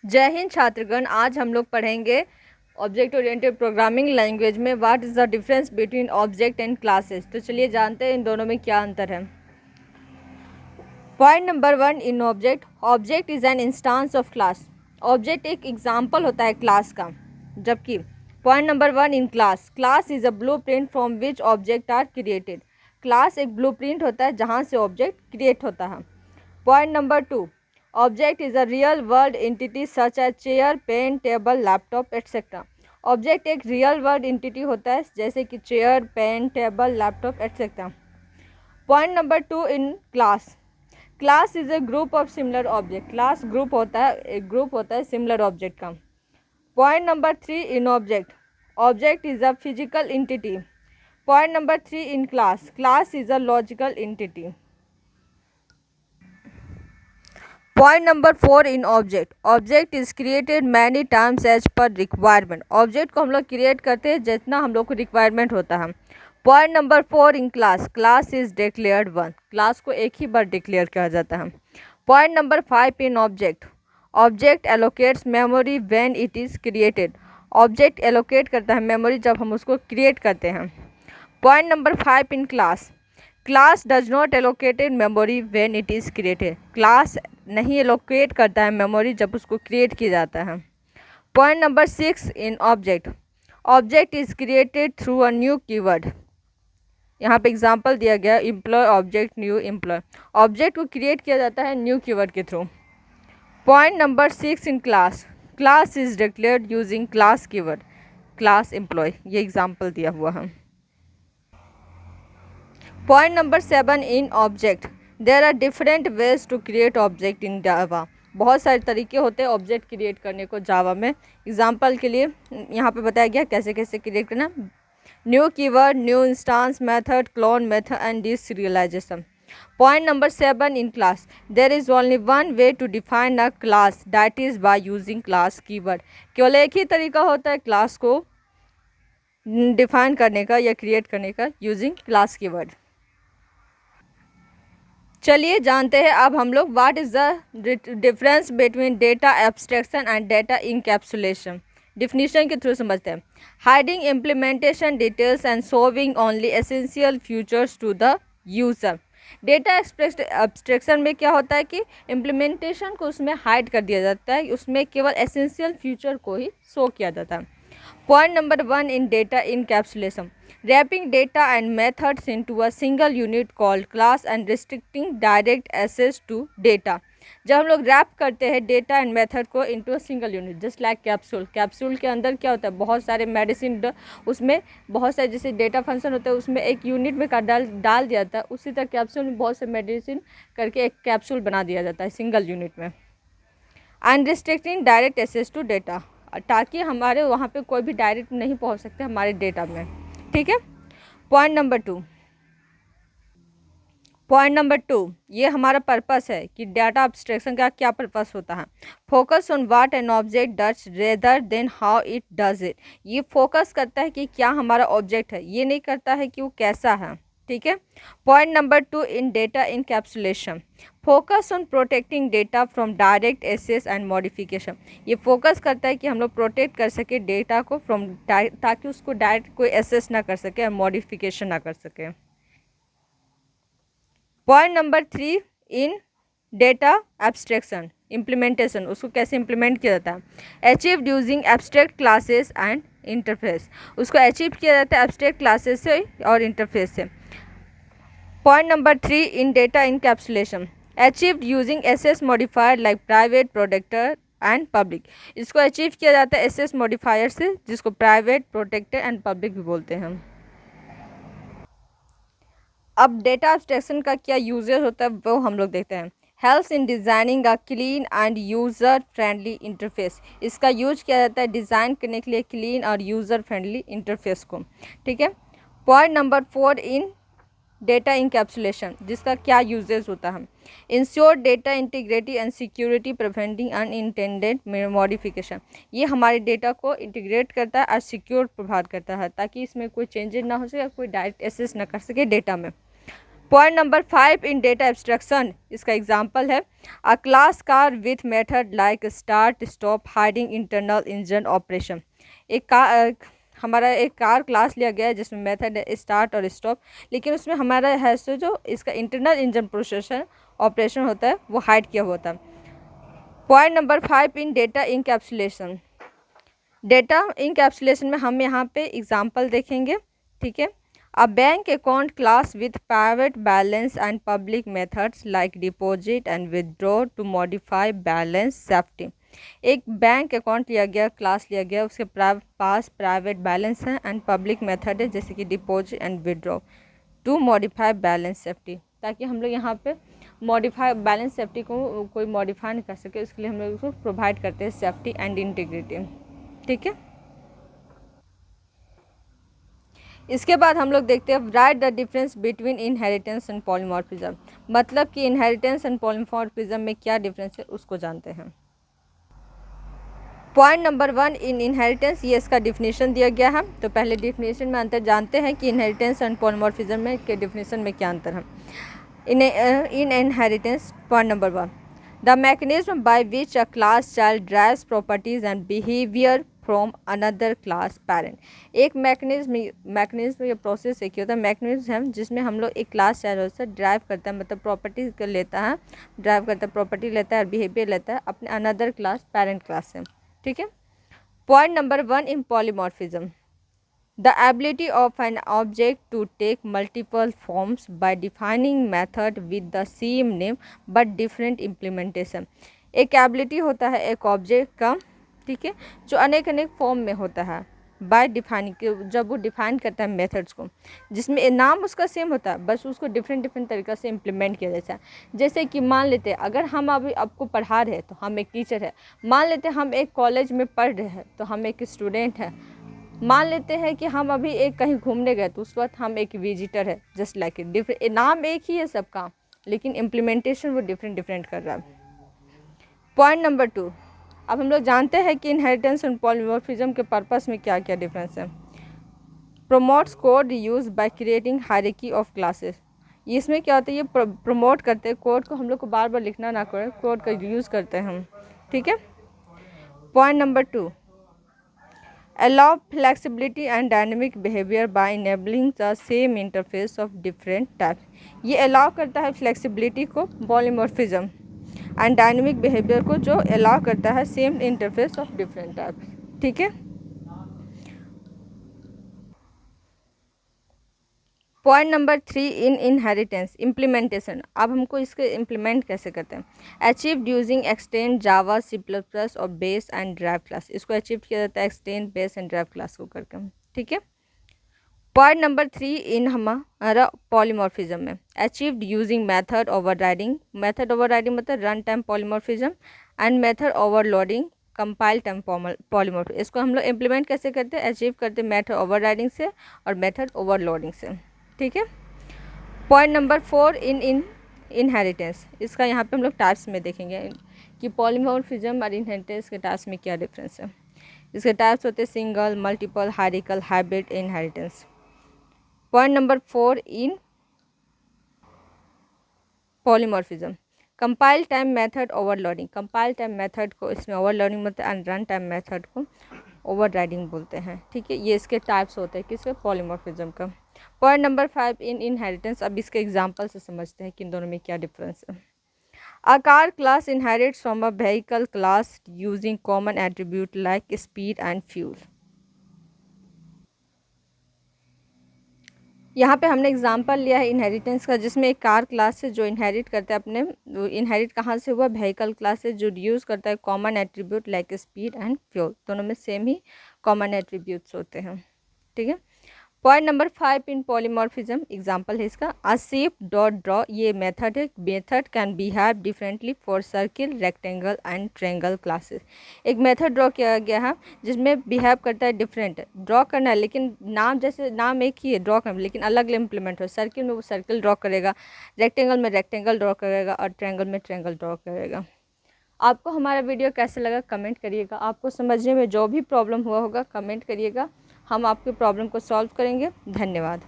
जय हिंद छात्रगण। आज हम लोग पढ़ेंगे ऑब्जेक्ट ओरिएंटेड प्रोग्रामिंग लैंग्वेज में what is the difference between object and classes. तो चलिए जानते हैं इन दोनों में क्या अंतर है। Point number 1 in object. Object is an instance of class. Object एक एग्जाम्पल होता है क्लास का, जबकि point number 1 in class. Class is a blueprint from which object are created. Class एक ब्लू प्रिंट होता है जहाँ से ऑब्जेक्ट क्रिएट होता है। Point number 2, object is a real world entity such as chair, pen, table, laptop etcetera. Object एक real world entity होता है जैसे कि chair, pen, table, laptop etcetera. Point number 2 in class. Class is a group of similar object. Class group होता है, एक group होता है सिमिलर ऑब्जेक्ट का। Point number 3 in object. Object is a physical entity. Point number 3 in class. Class is a logical entity. Point number 4 in object. Object is created many times as per requirement. Object को हम लोग create करते हैं जितना हम लोग को requirement होता है। Point number 4 in class. Class is declared one. Class को एक ही बार डिक्लेयर किया जाता है। Point number 5 in object. Object allocates memory when it is created. Object allocate करता है मेमोरी जब हम उसको क्रिएट करते हैं। Point number 5 in class. Class does not allocated memory when it is created. Class नहीं एलोकेट करता है मेमोरी जब उसको क्रिएट किया जाता है। Point number 6 in object. Object is created through a new keyword. यहाँ पे एग्जांपल दिया गया employ object new employ. Object को क्रिएट किया जाता है न्यू कीवर्ड के through. Point number 6 in class. Class is declared using class keyword. Class employ, ये एग्जाम्पल दिया हुआ है। Point number 7 in object. There are different ways to create object in Java. बहुत सारे तरीके होते हैं ऑब्जेक्ट क्रिएट करने को जावा में। एग्जाम्पल के लिए यहाँ पे बताया गया कैसे कैसे क्रिएट करना। New keyword, new instance method, clone method and deserialization. Point number 7 in class. There is only one way to define a class, that is by using class keyword. केवल एक ही तरीका होता है क्लास को डिफाइन करने का या क्रिएट करने का, यूजिंग क्लास कीवर्ड। चलिए जानते हैं अब हम लोग what is the difference between data abstraction and data encapsulation. Definition के थ्रू समझते हैं। Hiding implementation details and showing only essential features to the user. Data abstraction में क्या होता है कि इम्प्लीमेंटेशन को उसमें हाइड कर दिया जाता है, उसमें केवल एसेंशियल फीचर को ही शो किया जाता है। Point number 1 in data encapsulation. Wrapping data and methods into a single unit called class and restricting direct access to data। जब हम लोग रैप करते हैं डेटा एंड मेथड को into a single unit, just like capsule. Capsule के अंदर क्या होता है, बहुत सारे मेडिसिन, उसमें बहुत सारे जैसे डेटा फंक्शन होता है उसमें एक यूनिट में डाल दिया जाता है। उसी तरह कैप्सूल में बहुत से मेडिसिन करके एक कैप्सूल बना दिया जाता है सिंगल यूनिट में। And restricting direct access to data, ताकि हमारे वहाँ पे कोई भी डायरेक्ट नहीं पहुँच सकते हमारे डेटा में। ठीक है। पॉइंट नंबर टू, ये हमारा पर्पस है कि डाटा एब्स्ट्रैक्शन का क्या पर्पस होता है। Focus on what an object does rather than how it does it. ये फोकस करता है कि क्या हमारा ऑब्जेक्ट है, ये नहीं करता है कि वो कैसा है। ठीक है। Point number 2 in data encapsulation. Focus on protecting data from direct access and modification. ये फोकस करता है कि हम लोग प्रोटेक्ट कर सके डेटा को फ्रॉम, ताकि उसको डायरेक्ट कोई एक्सेस ना कर सके और मॉडिफिकेशन ना कर सके। Point number 3 in data abstraction implementation. उसको कैसे इम्प्लीमेंट किया जाता है। Achieved using abstract classes and interface. उसको अचीव किया जाता है एब्स्ट्रैक्ट क्लासेस से और इंटरफेस से। Point number 3 in data encapsulation. Achieved using access modifier like private, protector and public. इसको अचीव किया जाता है एसेस मॉडिफायर से, जिसको प्राइवेट, प्रोटेक्टर एंड पब्लिक भी बोलते हैं। अब डेटा एब्स्ट्रैक्शन का क्या यूजेस होता है वो हम लोग देखते हैं। Helps in designing a clean end user friendly interface. इसका यूज किया जाता है डिज़ाइन करने के लिए क्लीन और यूज़र फ्रेंडली इंटरफेस को। ठीक है। पॉइंट नंबर 4 इन डेटा इनकैप्सुलेशन, जिसका क्या यूजेस होता है। Ensure data integrity and security, preventing unintended modification. ये हमारे डेटा को इंटीग्रेट करता है और सिक्योर प्रोवाइड करता है, ताकि इसमें कोई चेंजेस ना हो सके, कोई डायरेक्ट एक्सेस ना कर सके डेटा में। Point number 5 in data abstraction, इसका एग्जांपल है अ class car with method like start stop hiding internal engine operation. हमारा एक कार क्लास लिया गया है जिसमें मेथड है स्टार्ट और स्टॉप, लेकिन उसमें हमारा है सो जो इसका इंटरनल इंजन प्रोसेसर ऑपरेशन होता है वो हाइड किया हुआ होता है। Point number 5 in data encapsulation, data encapsulation में हम यहाँ पे एग्जांपल देखेंगे, ठीक है। A bank account class with private balance and public methods like deposit and withdraw to modify balance safety. एक बैंक अकाउंट लिया गया, क्लास लिया गया, उसके पास प्राइवेट बैलेंस है एंड पब्लिक मेथड है जैसे कि deposit and withdraw to modify balance safety, ताकि हम लोग यहाँ पे मॉडिफाई बैलेंस सेफ्टी को कोई मॉडिफाई नहीं कर सके, उसके लिए हम लोग उसको प्रोवाइड करते हैं सेफ्टी एंड इंटीग्रिटी, ठीक है। इसके बाद हम लोग देखते हैं right the difference between inheritance and polymorphism, मतलब कि इनहेरिटेंस एंड पॉलीमॉर्फिज्म में क्या डिफरेंस है उसको जानते हैं। पॉइंट नंबर 1 इन इनहेरिटेंस, ये इसका डिफिनेशन दिया गया है। तो पहले डिफिनेशन में अंतर जानते हैं कि इनहेरिटेंस एंड पॉलीमॉर्फिज्म में के डिफिनेशन में क्या अंतर है। इन inheritance, point number 1, the mechanism by which a class child drives properties and behaviour from another class parent. एक मैकेनिज्म या प्रोसेस एक होता है, मैकेनिज्म है जिसमें हम लोग एक क्लास चाइल्ड से ड्राइव करता है, मतलब प्रॉपर्टी लेता है, ड्राइव करता है, प्रॉपर्टी लेता है और बिहेवियर लेता है अपने अनदर क्लास पेरेंट क्लास से, ठीक है। Point number 1 in polymorphism, the ability of an object to take multiple forms by defining method with the same name but different implementation. एक एबिलिटी होता है एक ऑब्जेक्ट का, ठीक है, जो अनेक अनेक फॉर्म में होता है बाय डिफाइनिंग, जब वो डिफाइन करता है मेथड्स को, जिसमें नाम उसका सेम होता है, बस उसको डिफरेंट डिफरेंट तरीक़े से इम्प्लीमेंट किया जाता है। जैसे कि मान लेते हैं अगर हम अभी आपको पढ़ा रहे हैं तो हम एक टीचर है, मान लेते हैं हम एक कॉलेज में पढ़ रहे हैं तो हम एक स्टूडेंट हैं, मान लेते हैं कि हम अभी एक कहीं घूमने गए तो उस वक्त हम एक विजिटर है, जस्ट लाइक इट, डिफरेंट नाम एक ही है सबका लेकिन इम्प्लीमेंटेशन वो डिफरेंट डिफरेंट कर रहा है। पॉइंट नंबर 2, अब हम लोग जानते हैं कि इनहेरिटेंस और पॉलीमॉर्फिज्म के पर्पस में क्या क्या डिफरेंस है। Promotes code use by creating hierarchy of classes, इसमें क्या होता है, ये प्रमोट करते हैं कोड को, हम लोग को बार बार लिखना ना पड़े, कोड का यूज़ करते हैं हम, ठीक है। Point number 2, allow flexibility and dynamic behavior by enabling the same interface of different types। ये allow करता है flexibility को, polymorphism and dynamic behavior को, जो allow करता है same interface of different types, ठीक है। पॉइंट नंबर 3 इन इनहेरिटेंस इम्प्लीमेंटेशन, अब हमको इसके इम्प्लीमेंट कैसे करते हैं। अचीव्ड यूजिंग एक्सटेंड जावा सी प्लस प्लस और बेस एंड ड्राइव क्लास, इसको अचीव किया जाता है extend base and drive class को करके, ठीक है। पॉइंट नंबर 3 इन हमारा पॉलीमॉर्फिज्म में achieved using method overriding, method overriding मतलब run time polymorphism and method overloading compile time polymorphism. इसको हम लोग इम्प्लीमेंट कैसे करते हैं, अचीव करते हैं मेथड ओवरराइडिंग से और मेथड ओवरलोडिंग से, ठीक है। पॉइंट नंबर 4 इन इनहेरिटेंस, इसका यहाँ पे हम लोग टाइप्स में देखेंगे कि पॉलीमॉर्फिज्म और इनहेरिटेंस के टाइप्स में क्या डिफरेंस है। इसके टाइप्स होते हैं single, multiple, hierarchical, hybrid, inheritance. Point number 4 in polymorphism, compile time method overloading, compile time method को इसमें ओवरलोडिंग बोलते हैं एंड रन टाइम मेथड को ओवरराइडिंग बोलते हैं, ठीक है। ये इसके टाइप्स होते हैं किसके, पॉलीमॉर्फिज्म का। पॉइंट नंबर 5 इन इनहेरिटेंस, अब इसके एग्जांपल से समझते हैं कि इन दोनों में क्या डिफरेंस है। A car class inherits from a vehicle class using common attribute like speed and fuel. यहाँ पे हमने एग्जांपल लिया है इनहेरिटेंस का, जिसमें एक कार क्लास से जो इनहेरिट करता है अपने, इनहेरिट कहाँ से हुआ, व्हीकल क्लास से, जो यूज़ करता है common attribute like speed and fuel, दोनों में सेम ही कॉमन एट्रीब्यूट्स होते हैं, ठीक है। पॉइंट नंबर 5 इन पॉलीमॉर्फिज्म, एग्जांपल है इसका अ शेप डॉट ड्रॉ, ये मेथड है, method can behave differently for circle, rectangle and triangle classes. एक मेथड ड्रॉ किया गया है जिसमें बिहेव करता है डिफरेंट, ड्रॉ करना है लेकिन नाम जैसे नाम एक ही है ड्रॉ करना, लेकिन अलग इम्प्लीमेंट हो। सर्किल में वो सर्किल ड्रॉ करेगा, रेक्टेंगल में रेक्टेंगल ड्रॉ करेगा और ट्रायंगल में ट्रायंगल ड्रॉ करेगा। आपको हमारा वीडियो कैसे लगा कमेंट करिएगा, आपको समझने में जो भी प्रॉब्लम हुआ होगा कमेंट करिएगा, हम आपके प्रॉब्लम को सॉल्व करेंगे। धन्यवाद।